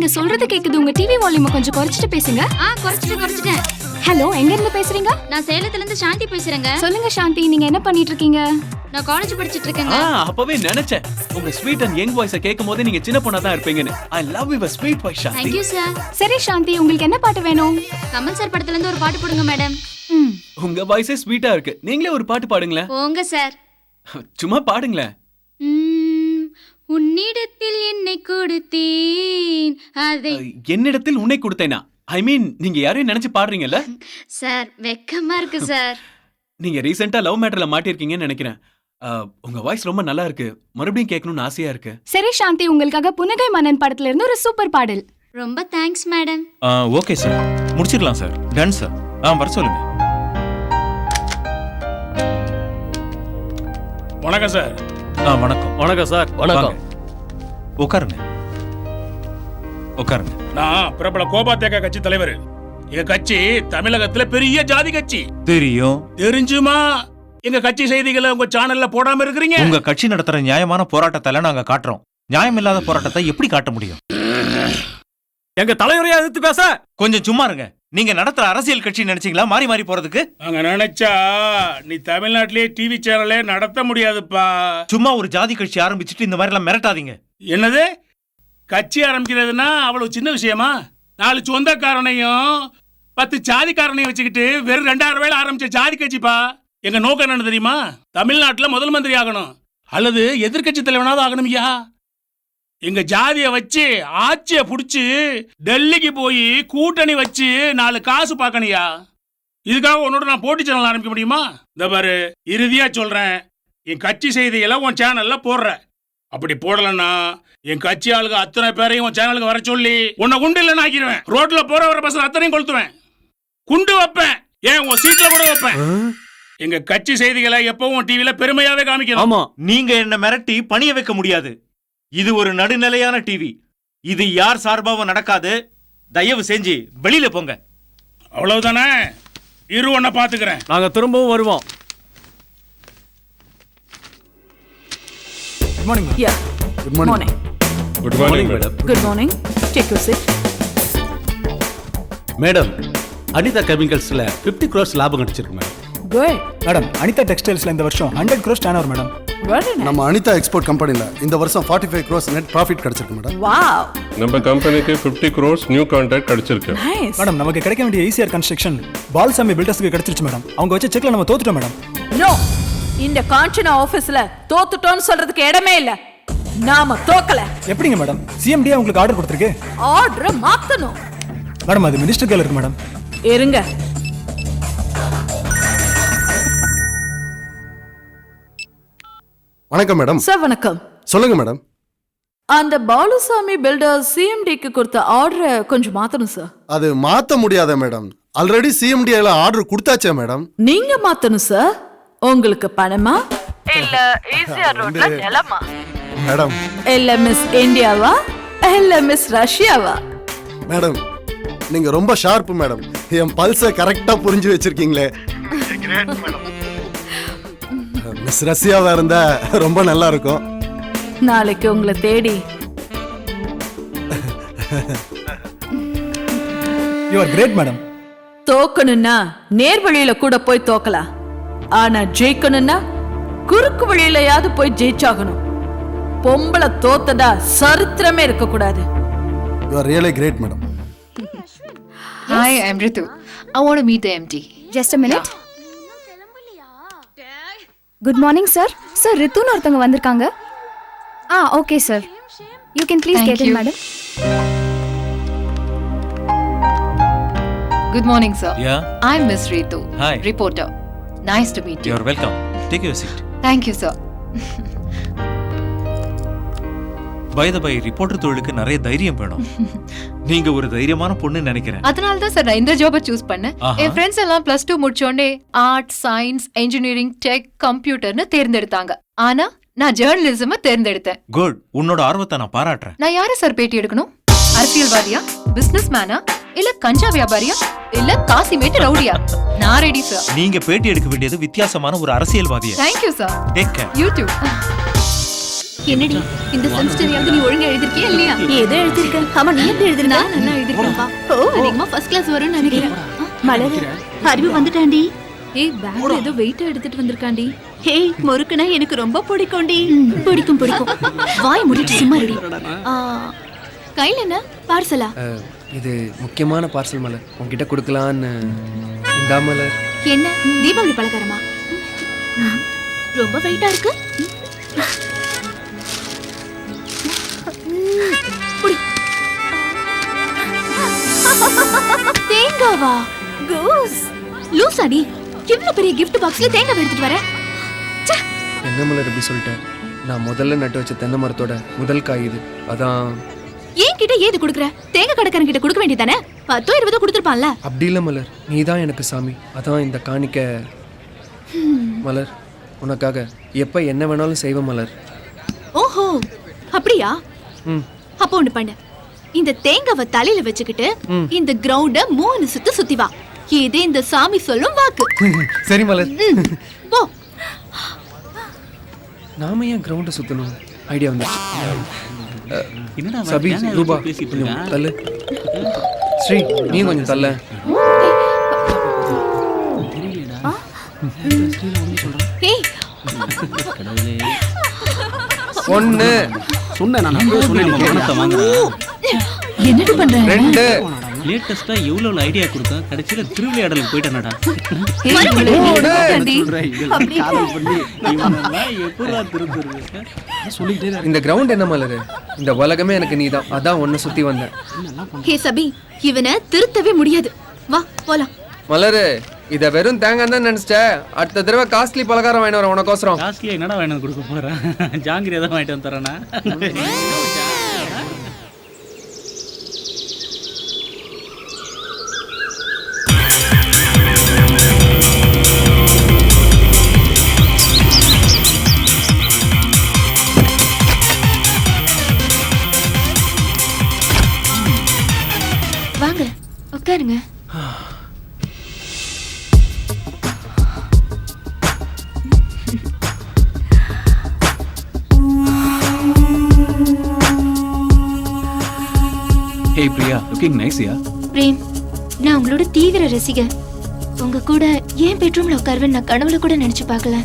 நீங்க சொல்றது கேக்குது. உங்க டிவி வால்யூமை கொஞ்சம் குறைச்சிட்டு பேசுங்க. குறைச்சிட்டேன். ஹலோ, எங்க இருந்து பேசுறீங்க? நான் சேலத்துல இருந்து சாந்தி பேசுறேங்க. சொல்லுங்க சாந்தி, நீங்க என்ன பண்ணிட்டு இருக்கீங்க? நான் காலேஜ் படிச்சிட்டு இருக்கேங்க. அப்பவே நினைச்சேன் உங்க ஸ்வீட் அண்ட் யங் வாய்ஸை கேட்கும்போது நீங்க சின்ன பொண்ணா தான் இருப்பீங்கன்னு. I love your sweet voice Shanthi. Thank you sir. சரி சாந்தி, உங்களுக்கு என்ன பாட்டு வேணும்? கமல் சார் படத்துல இருந்து ஒரு பாட்டு போடுங்க மேடம். உங்க வாய்ஸே ஸ்வீட்டா இருக்கு. நீங்களே ஒரு பாட்டு பாடுங்களேன். போங்க சார். சும்மா பாடுங்களேன். உன்னிடத்தில் என்னை கொடுத்தேன் அதை என்னிடத்தில் உன்னை கொடுத்தேனா? ஐ மீன் நீங்க யாரையும் நினைச்சு பாடுறீங்கல்ல? சார் வெக்கமா இருக்கு சார். நீங்க ரீசெண்டா லவ் மேட்டர்ல மாட்டிருக்கீங்கன்னு நினைக்கிறேன். உங்க வாய்ஸ் ரொம்ப நல்லா இருக்கு. மறுபடியும் கேட்கணும்னு ஆசையா இருக்கு. சரி சாந்தி, உங்களுக்காக புன்னகை மன்னன் படத்துல இருந்து ஒரு சூப்பர் பாடல். ரொம்ப தேங்க்ஸ் மேடம். ஓகே சார், முடிச்சிடலாம் சார். Ton sir. வர சொல்லுங்க. வணக்கம் சார். வணக்கம். வணக்கம் சார். வணக்கம். உட்காருங்க. நான் பிரபல கோபாத்தேக கட்சி தலைவர். எங்க கட்சி தமிழகத்துல பெரிய ஜாதி கட்சி. தெரியும். தெரிஞ்சுமா எங்க கட்சி செய்திகளை உங்க சேனல்ல போடாம இருக்கிறீங்க? உங்க கட்சி நடத்துற நியாயமான போராட்டத்தை நாங்க காட்டுறோம். நியாயம் இல்லாத போராட்டத்தை எப்படி காட்ட முடியும்? எங்க தலைவரையா எதிர்த்து பேச கொஞ்சம் சும்மா இருங்க. நீங்க நடத்துற அரசியல் கட்சி நினைச்சீங்களா மாறி மாறி போறதுக்கு? அங்க நினைச்சா நீ தமிழ்நாட்டிலேயே டிவி சேனலே நடத்த முடியாதுப்பா. சும்மா ஒரு ஜாதி கட்சி ஆரம்பிச்சுட்டு இந்த மாதிரி எல்லாம் மிரட்டாதீங்க. என்னது கட்சி ஆரம்பிக்கிறதுனா அவ்வளவு சின்ன விஷயமா? 4 சொந்தக்காரனையும் 10 ஜாதிக்காரனையும் வச்சுக்கிட்டு வெறும் 2000 வேலை ஆரம்பிச்ச ஜாதி கட்சிப்பா. எங்க நோக்கம் என்னன்னு தெரியுமா? தமிழ்நாட்டுல முதல் மந்திரி ஆகணும் அல்லது எதிர்கட்சி தலைவனாவது ஆகணும்யா. எங்க ஜாதிய வச்சு ஆட்சிய புடிச்சு டெல்லிக்கு போய் கூட்டணி வச்சு 4 காசு பார்க்கணியா. இதுக்காக உன்னோட நான் போட்டி சேனல் ஆரம்பிக்க முடியுமா? இந்த பாரு, இறுதியா சொல்றேன், என் கட்சி செய்திகளை உன் சேனல்ல போடுற. அப்படி போடலன்னா என் கட்சி ஆளுங்க அத்தனை பேரையும் உன் சேனலுக்கு வர சொல்லி உன்னை குண்டு இல்லைன்னு ஆக்கிடுவேன். ரோட்ல போற வர பசங்க அத்தனையும் கொளுத்துவேன், குண்டு வைப்பேன், ஏன் உன் சீட்ல கூட வைப்பேன். எங்க கட்சி செய்திகளை எப்பவும் டிவில பெருமையாவே காமிக்கணும். ஆமா, நீங்க என்ன மிரட்டி பணிய வைக்க முடியாது. இது ஒரு நடுநிலையான டிவி. இது யார் சார்பாவும் நடக்காது. தயவு செஞ்சு வெளியில போங்க. அவ்வளவுதானே? இரு, ஒன்ன பாத்துக்கிறேன். நாங்க திரும்பவும் வருவோம். Good morning, ma'am. Yeah. Good morning. Good morning, madam. Good morning. Take your seat. Madam, Anitha கெமிக்கல்ஸ்ல 50 crores லாபம் கிடைச்சிருக்கு மேடம். Good. மேடம், அனிதா டெக்ஸ்டைல்ஸ்ல இந்த வருஷம் 100 crores turnover madam. Very nice. நம்ம அனிதா எக்ஸ்போர்ட் கம்பெனில இந்த வருஷம் 45 crores நெட் ப்ராஃபிட் கிடைச்சிருக்கு மேடம். Wow. நம்ம கம்பெனிக்கு 50 crores நியூ கான்ட்ராக்ட் கிடைச்சிருக்கு. Nice. மேடம், நமக்கு கிடைக்க வேண்டிய ஈசிஆர் கன்ஸ்ட்ரக்ஷன் பால்சாமி பில்டர்ஸ்க்கு கிடைச்சிருச்சு மேடம். அவங்க வச்ச செக்ல நம்ம தோத்துட்டோம் மேடம். No. இந்த காஞ்சனா ஆபீஸ்ல தோத்துட்டோம்னு சொல்றதுக்கு இடமே இல்ல. நாம தோக்கல. எப்படிங்க மேடம்? சிஎம்டி உங்களுக்கு ஆர்டர் கொடுத்திருக்கு. ஆர்டர் மாத்தணும். மேடம், அது மினிஸ்டர் கையில இருக்கு மேடம். இருங்க. வணக்கம் மேடம். சார் வணக்கம். சொல்லுங்க மேடம். அந்த பாலுசாமி பில்டர் சிஎம்டிக்கு கொடுத்த ஆர்டரை கொஞ்சம் மாத்தணும் சார். அது மாத்த முடியாத மேடம். ஆல்ரெடி சிஎம்டில ஆர்டர் கொடுத்தாச்சே மேடம். நீங்க மாத்தணும் சார். உங்களுக்கு பணமா இல்ல ஈஸியா ரோட்ல நிலமா? மேடம், இல்ல மிஸ் இந்தியாவா இல்ல மிஸ் ரஷ்யாவா? மேடம் நீங்க ரொம்ப ஷார்ப் மேடம். என் பல்ஸை கரெக்டா புரிஞ்சு வச்சிருக்கீங்களே. மிஸ் ரஷ்யாவா இருந்தா ரொம்ப நல்லா இருக்கும். நாளைக்கு உங்களை தேடி. You are great madam. தோக்கணும்னா நேர்வழியில கூட போய் தோக்கலாம். ஆனா ஜெயிக்கணும்னா குறுக்கு வழியிலயாவது போய் ஜெயிச்சாகணும். பொம்பளை தோத்ததா சரித்திரமே இருக்க கூடாது. You are really great madam. Hi, I'm Ritu. I want to meet the MD. Just a minute. Good morning, sir. Sir, ரித்துன்னு ஒருத்தங்க வந்திருக்காங்க. Okay, sir. You can please Thank get in, you. madam. Good morning, sir. Yeah. I'm Miss Ritu. Hi. Reporter. Nice to meet you. You're welcome. Take your seat. Thank you, sir. By the way, reporter தொழிலுக்கு நிறைய தைரியம் வேணும். நீங்க ஒரு தைரியமான பொண்ணு நினைக்கிறேன். அதனால தான் சார் நான் இந்த ஜாபை சூஸ் பண்ணேன். ஆஹா. என் ஃப்ரெண்ட்ஸ் எல்லாம் +2 முடிச்சோடனே ஆர்ட், சயின்ஸ், இன்ஜினியரிங், டெக், கம்ப்யூட்டர்னு தேர்ந்தெடுத்தாங்க. ஆனா நான் ஜேர்னலிசமை தேர்ந்தெடுத்தேன். குட். உன்னோட ஆர்வத்தை நான் பாராட்டுறேன். நான் யாரை சார் பேட்டி எடுக்கணும்? அரசியல்வாதியா, பிசினஸ் மேனா, இல்ல கஞ்சா வியாபாரியா, இல்ல காசிமேட்டு ரவுடியா? நான் ரெடி சார். நீங்க பேட்டி எடுக்க வேண்டியது வித்தியாசமான ஒரு அரசியல்வாதியா. Thank you, sir. Take care. You too. என்னடி இந்த செமஸ்டரையாவது நீ ஒழுங்கா எழுதிருக்கியா இல்லையா? ஏதோ எழுதிருக்க. ஆமா, நீ எப்படி எழுதிருக்க? நான் நல்லா எழுதிருக்கேன்ப்பா. அதிகமா ஃபர்ஸ்ட் கிளாஸ் வரும்னு நினைக்கிறேன். மலர், அறிவு வந்துட்டாண்டி. ஏய், பேக்ல ஏதோ வெயிட் எடுத்துட்டு வந்திருக்காண்டி. ஹேய், முறுக்குனா எனக்கு ரொம்ப பிடிக்கும்டி. பிடிக்கும். வாய் மூடிட்டு சும்மா இருடி. கையில என்ன பார்சலா? இது முக்கியமான பார்சல் மலர், உன்கிட்ட கொடுக்கலான்னு. இந்தா மலர். என்ன தீபாவளி பலகாரமா? ரொம்ப வெயிட்டா இருக்கு. தேங்காவா? கூஸ் லூசாடி, இவ்ளோ பெரிய கிஃப்ட் பாக்ஸ்ல தேங்காய் எடுத்துட்டு வர. என்ன மலர் இப்படி சொல்லிட்டேன்? நான் முதல்ல நட்டு வச்ச தென்னை மரத்தோட முதல் காய் இது. அதான். ஏன் கிட்ட ஏது குடுக்குற? தேங்காய் கடைக்காரன் கிட்ட கொடுக்க வேண்டியதானே? 10-20 கொடுத்துருப்பான்ல. அப்படி இல்லை மலர், நீ தான் எனக்கு சாமி. அதான் இந்த காணிக்க. மலர், உனக்காக எப்ப என்ன வேணாலும் செய்வேன் மலர். ஓஹோ, அப்படியா? ம். அப்போ ஒண்ணு பண்ணு. இந்த தேங்காவை தலையில வச்சுக்கிட்டு இந்த கிரவுண்ட 3 சுத்து சுத்தி வா. இது இந்த சாமி சொல்லும் வாக்கு. சரி மலர். போ. நாம ஏன் கிரவுண்டை சுத்தணும்? ஐடியா வந்துச்சு. சபி, ரூபா கொஞ்சம் தள்ளு. ஸ்ரீ, நீ கொஞ்சம் தள்ள. ஏய், ஒன்னு என்னடி பண்ற? 2 லேட்டஸ்டா எவ்வளவு ஐடியா கொடுத்தா கடைசியில திருவிளையாடலுக்கு போயிட்டானடா. இந்த கிரவுண்ட் என்ன மலர்? இந்த உலகமே எனக்கு நீதான். அதான் ஒன்னு சுத்தி வந்தேன். ஹே சபி, இவனை திருத்தவே முடியாது. வா போலாம். மலரு, இத வெறும் தேங்காய் தான் நினைச்சிட்டேன். அடுத்த தடவை காஸ்ட்லி பலகாரம் வாங்கிட்டு வரேன் உனக்கோசரம். காஸ்ட்லியா என்னடா வாங்கிட்டு கொடுக்க போறேன்? ஜாங்கிரி தான் வாங்கிட்டு வந்து தரேனா? வாங்க உட்காருங்க. ஹே பிரியா, லுக்கிங் நைஸ் யா. பிரேம், நான் உங்களோட தீவிர ரசிகர். உங்க கூட ஏன் பெட்ரூம்ல உட்காருவேன் நான் கனவுல கூட நினைச்சு பார்க்கல.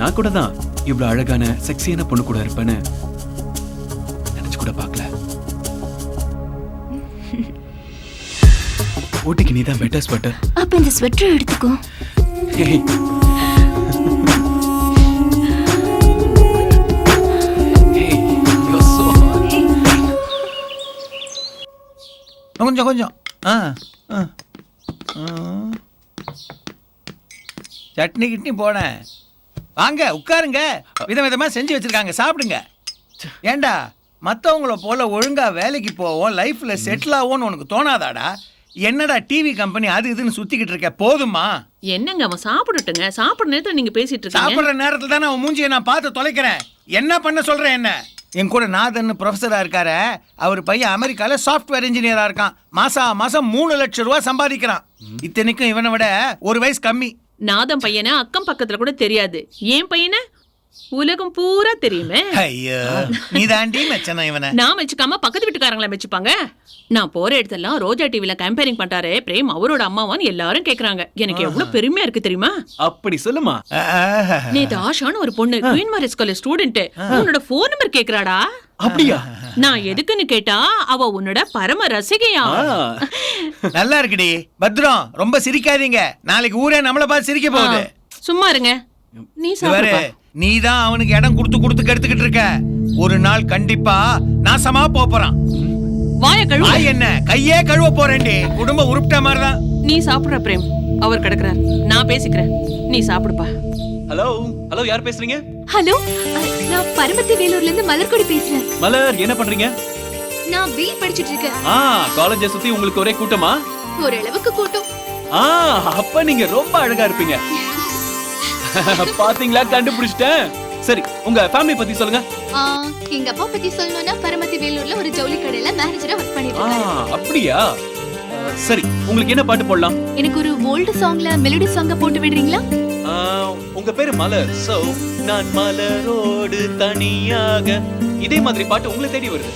நான் கூட தான் இவ்வளவு அழகான செக்ஸியான பொண்ணு கூட இருப்பேன்னு நினைச்சு கூட பார்க்கல. ஓட்டிக்கு நீ தான் பெட்டர் ஸ்வெட்டர். அப்ப இந்த ஸ்வெட்டர் எடுத்துக்கோ. ஹேய், கொஞ்சம் சட்னி கிட்னி போனேன். வாங்க உட்காருங்க. விதவிதமா செஞ்சு வச்சிருக்காங்க, சாப்பிடுங்க. ஏண்டா, மற்றவங்கள போல ஒழுங்கா வேலைக்கு போவோம், லைஃப்ல செட்டில் ஆகும்னு உனக்கு தோணாதாடா? என்னடா டிவி கம்பெனி அது இதுன்னு சுத்திக்கிட்டு இருக்க? போதுமா? என்னங்க அவன் சாப்பிடட்டுங்க. சாப்பிடுற நேரத்துல நீங்க பேசிட்டு இருக்கீங்க. சாப்பிடுற நேரத்துல தானே அவன் மூஞ்சியை நான் பார்த்து தொலைக்கிறேன். என்ன பண்ண சொல்றேன்? என்ன என் கூட நாதன் ப்ரொஃபஸரா இருக்காரு. அவர் பையன் அமெரிக்கால சாஃப்ட்வேர் இன்ஜினியரா இருக்கான். மாசம் 3 லட்சம் ரூபாய் சம்பாதிக்கிறான். இத்தனைக்கும் இவனை விட 1 வயசு கம்மி. நாதம் பையனை அக்கம் பக்கத்துல கூட தெரியாது. ஏன் பையனை உலகம் பூரா தெரியுமே. ஐயோ, நீ தாண்டி மெச்சனா இவனை. நான் மெச்சுக்காம பக்கத்து வீட்டுக்காரங்களை மெச்சுப்பாங்க. நான் போற இடத்தெல்லாம் ரோஜா டிவில கம்பேரிங் பண்றாரு பிரேம் அவரோட அம்மாவான்னு எல்லாரும் கேக்குறாங்க. எனக்கு எவ்வளவு பெருமையா இருக்கு தெரியுமா? அப்படி சொல்லுமா. நேத்து ஆஷான்னு ஒரு பொண்ணு குயின் மேரிஸ் காலேஜ் ஸ்டூடெண்ட் உன்னோட போன் நம்பர் கேக்குறாடா. அப்படியா? நான் எதுக்குன்னு கேட்டா அவ உன்னோட பரம ரசிகையா. நல்லா இருக்குடி. பத்ரம், ரொம்ப சிரிக்காதீங்க. நாளைக்கு ஊரே நம்மள பார்த்து சிரிக்க போகுது. சும்மா இருங்க. நீ சாப்பிடு. நீ தான் அவனுக்கு இடம் கொடுத்து கெடுத்துக்கிட்டு இருக்க. ஒரு நாள் கண்டிப்பா நாசமா போறான். வாய கழுவு. என்ன கையே கழுவ போறேன்டி. குடும்ப உருப்பிட்ட மாதிரிதான். நீ சாப்பிடுற பிரேம், அவர் கிடக்குறார். நான் பேசிக்கிறேன், நீ சாப்பிடுப்பா. ஹலோ ஹலோ, யார் பேசுறீங்க? ஹலோ, நான் பரமத்தி வேலூர்ல இருந்து மலர்கொடி பேசுறேன். மலர், என்ன பண்றீங்க? நான் பிஏ படிச்சிட்டு இருக்கேன். காலேஜை சுத்தி உங்களுக்கு ஒரே கூட்டமா? ஓரளவுக்கு கூட்டம். அப்ப நீங்க ரொம்ப அழகா இருப்பீங்க. பாத்தீங்களா, கண்டுபிடிச்சிட்டேன். சரி, உங்க ஃபேமிலி பத்தி சொல்லுங்க. எங்க அப்பா பத்தி சொல்லணும்னா பரமத்தி வேலூர்ல ஒரு ஜவுளி கடையில மேனேஜரா ஒர்க் பண்ணிட்டு இருக்காரு. அப்படியா? சரி, உங்களுக்கு என்ன பாட்டு போடலாம்? எனக்கு ஒரு ஓல்ட் சாங்ல மெலடி சாங்க போட்டு விடுறீங்களா? உங்க பேரு மலர், சோ நான் மலரோடு தனியாக, இதே மாதிரி பாட்டு உங்களை தேடி வருது.